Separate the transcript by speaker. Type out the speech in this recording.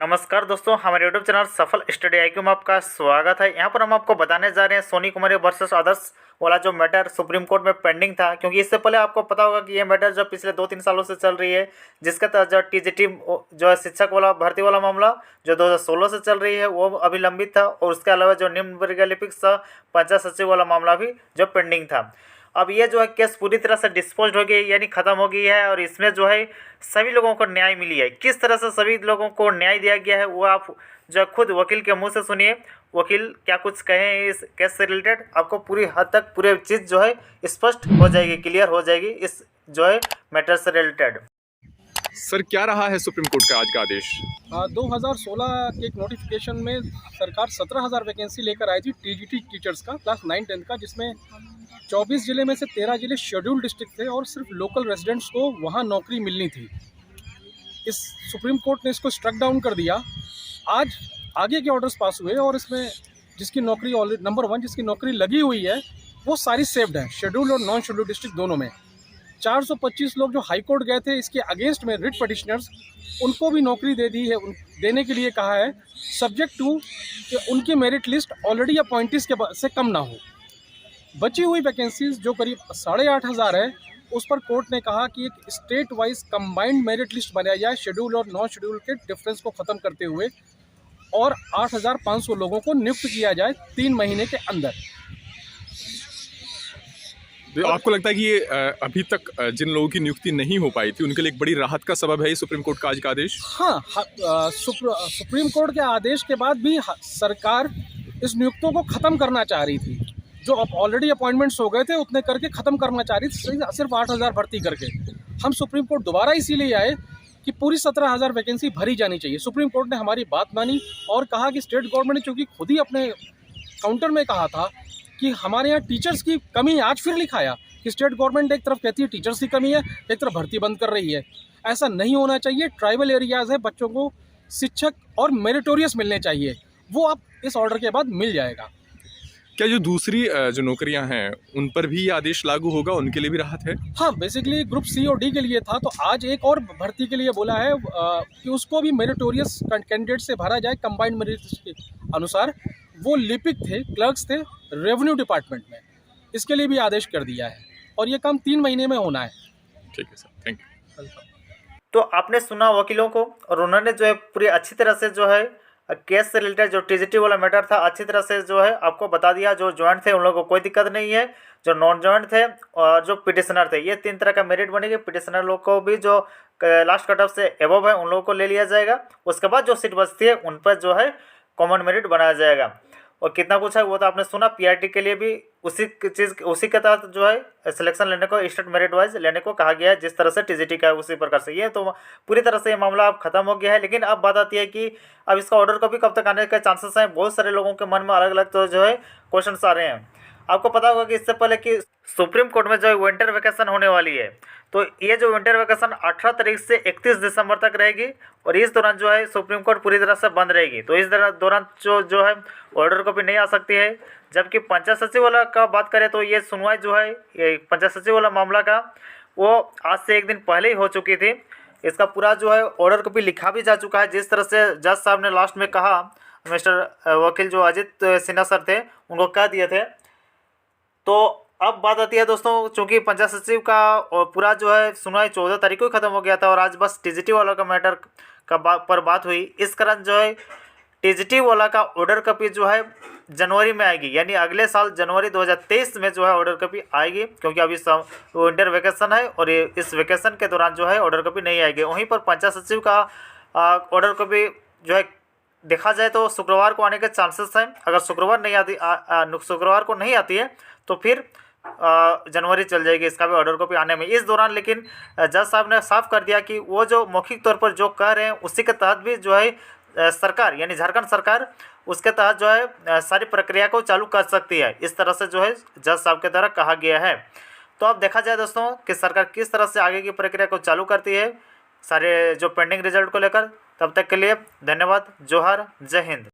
Speaker 1: नमस्कार दोस्तों, हमारे यूट्यूब चैनल सफल स्टडी आईक्यू में आपका स्वागत है। यहाँ पर हम आपको बताने जा रहे हैं सोनी कुमारी वर्सेस आदर्श वाला जो मैटर सुप्रीम कोर्ट में पेंडिंग था। क्योंकि इससे पहले आपको पता होगा कि ये मैटर जो पिछले 2-3 सालों से चल रही है, जिसके तहत जो टीजीटी जो है शिक्षक वाला भर्ती वाला मामला जो 2016 से चल रही है वो अभी लंबित था, और उसके अलावा जो निम्न वर्ग लिपिक सह पंचायत सचिव वाला मामला भी जो पेंडिंग था। अब ये जो है केस पूरी तरह से डिस्पोज हो गई, यानी ख़त्म हो गई है, और इसमें जो है सभी लोगों को न्याय मिली है। किस तरह से सभी लोगों को न्याय दिया गया है वो आप जो है खुद वकील के मुंह से सुनिए। वकील क्या कुछ कहें इस केस से रिलेटेड, आपको पूरी हद तक पूरी चीज़ जो है स्पष्ट हो जाएगी, क्लियर हो जाएगी इस जो है मैटर से रिलेटेड।
Speaker 2: सर, क्या रहा है सुप्रीम कोर्ट का आज का आदेश?
Speaker 3: 2016 के एक नोटिफिकेशन में सरकार 17,000 वैकेंसी लेकर आई थी टीजीटी टीचर्स का क्लास 9-10 का, जिसमें 24 जिले में से 13 जिले शेड्यूल्ड डिस्ट्रिक्ट थे और सिर्फ लोकल रेजिडेंट्स को वहां नौकरी मिलनी थी। इस सुप्रीम कोर्ट ने इसको स्ट्रक डाउन कर दिया। आज आगे के ऑर्डर्स पास हुए और इसमें जिसकी नौकरी ऑलरेडी नंबर 1 जिसकी नौकरी लगी हुई है वो सारी सेव्ड है, शेड्यूल्ड और नॉन शेड्यूल्ड डिस्ट्रिक्ट दोनों में। 425 लोग जो हाई कोर्ट गए थे इसके अगेंस्ट में रिट पटिशनर्स, उनको भी नौकरी दे दी है, देने के लिए कहा है, सब्जेक्ट टू कि उनकी मेरिट लिस्ट ऑलरेडी अपॉइंटीज के से कम ना हो। बची हुई वैकेंसीज जो करीब 8,500 है, उस पर कोर्ट ने कहा कि एक state wise combined merit list बनाया जाए शेड्यूल और नॉन शेड्यूल के डिफरेंस को ख़त्म करते हुए, और 8,500 लोगों को नियुक्त किया जाए 3 महीने के अंदर।
Speaker 2: तो आपको लगता है कि ये अभी तक जिन लोगों की नियुक्ति नहीं हो पाई थी उनके लिए एक बड़ी राहत का सबब है ये सुप्रीम कोर्ट का आज का आदेश?
Speaker 3: हाँ, सुप्रीम कोर्ट के आदेश के बाद भी सरकार इस नियुक्तों को ख़त्म करना चाह रही थी। जो ऑलरेडी अपॉइंटमेंट्स हो गए थे उतने करके ख़त्म करना चाह रही थी, सिर्फ 8,000 भर्ती करके। हम सुप्रीम कोर्ट दोबारा इसीलिए आए कि पूरी 17,000 वैकेंसी भरी जानी चाहिए। सुप्रीम कोर्ट ने हमारी बात मानी और कहा कि स्टेट गवर्नमेंट ने चूँकि खुद ही अपने काउंटर में कहा था कि हमारे यहाँ टीचर्स की कमी, आज फिर लिखाया कि स्टेट गवर्नमेंट एक तरफ कहती है टीचर्स की कमी है, एक तरफ भर्ती बंद कर रही है। ऐसा नहीं होना चाहिए। ट्राइबल एरियाज़ है, बच्चों को शिक्षक और मेरिटोरियस मिलने चाहिए, वो अब इस ऑर्डर के बाद मिल जाएगा।
Speaker 2: क्या जो दूसरी जो नौकरियां हैं उन पर भी ये आदेश लागू होगा, उनके लिए भी राहत है?
Speaker 3: हाँ, बेसिकली ग्रुप सी और डी के लिए था, तो आज एक और भर्ती के लिए बोला है कि उसको भी मेरिटोरियस कैंडिडेट से भरा जाए कंबाइंड मेरिट के अनुसार। वो लिपिक थे, क्लर्क्स थे रेवेन्यू डिपार्टमेंट में, इसके लिए भी आदेश कर दिया है, और ये काम 3 महीने में होना है।
Speaker 2: ठीक है सर, थैंक यू।
Speaker 1: तो आपने सुना वकीलों को, और उन्होंने जो है पूरी अच्छी तरह से जो है केस से रिलेटेड जो टीजीटी वाला मैटर था अच्छी तरह से जो है आपको बता दिया। जो ज्वाइंट थे उन लोगों को कोई दिक्कत नहीं है, जो नॉन ज्वाइंट थे और जो पिटिशनर थे, ये 3 तरह का मेरिट बनेगी। पिटिशनर लोग को भी जो लास्ट कट ऑफ से एबव है उन लोगों को ले लिया जाएगा। उसके बाद जो सीट बचती है उन पर जो है कॉमन मेरिट बनाया जाएगा। और कितना कुछ है वो तो आपने सुना। पीआरटी के लिए भी उसी के तहत जो है सिलेक्शन लेने को स्टेट मेरिट वाइज लेने को कहा गया है, जिस तरह से टीजीटी का है उसी प्रकार से। ये तो पूरी तरह से ये मामला अब खत्म हो गया है। लेकिन अब बात आती है कि अब इसका ऑर्डर कभी कब तक आने के चांसेस हैं। बहुत सारे लोगों के मन में अलग अलग तो जो है क्वेश्चन आ रहे हैं। आपको पता होगा कि इससे पहले कि सुप्रीम कोर्ट में जो है विंटर वैकेशन होने वाली है, तो ये जो विंटर वैकेशन 18 तारीख से 31 दिसंबर तक रहेगी, और इस दौरान जो है सुप्रीम कोर्ट पूरी तरह से बंद रहेगी। तो इस दौरान जो है ऑर्डर कॉपी नहीं आ सकती है। जबकि पंचायत सचिव वाला का बात करें तो ये सुनवाई जो है ये पंचायत सचिव वाला मामला का वो आज से 1 दिन पहले ही हो चुकी थी। इसका पूरा जो है ऑर्डर कॉपी लिखा भी जा चुका है। जिस तरह से जज साहब ने लास्ट में कहा, मिस्टर वकील जो अजित सिन्हा सर थे उनको कह दिए थे। तो अब बात आती है दोस्तों, चूँकि पंचायत सचिव का और पूरा जो है सुनवाई 14 तारीख को ख़त्म हो गया था, और आज बस टीजीटी वाला का मैटर का पर बात हुई। इस कारण जो है टीजीटी वाला का ऑर्डर कॉपी जो है जनवरी में आएगी, यानी अगले साल जनवरी 2023 में जो है ऑर्डर कॉपी आएगी। क्योंकि अभी विंटर वैकेशन है और इस वैकेशन के दौरान जो है ऑर्डर कॉपी नहीं आएगी। वहीं पर पंचायत सचिव का ऑर्डर कॉपी जो है देखा जाए तो शुक्रवार को आने के चांसेस हैं। अगर शुक्रवार को नहीं आती है तो फिर जनवरी चल जाएगी इसका भी ऑर्डर कॉपी आने में। इस दौरान लेकिन जज साहब ने साफ कर दिया कि वो जो मौखिक तौर पर जो कह रहे हैं उसी के तहत भी जो है सरकार यानी झारखंड सरकार उसके तहत जो है सारी प्रक्रिया को चालू कर सकती है। इस तरह से जो है जज साहब के द्वारा कहा गया है। तो अब देखा जाए दोस्तों कि सरकार किस तरह से आगे की प्रक्रिया को चालू करती है सारे जो पेंडिंग रिजल्ट को लेकर। तब तक के लिए धन्यवाद। जोहार, जय हिंद।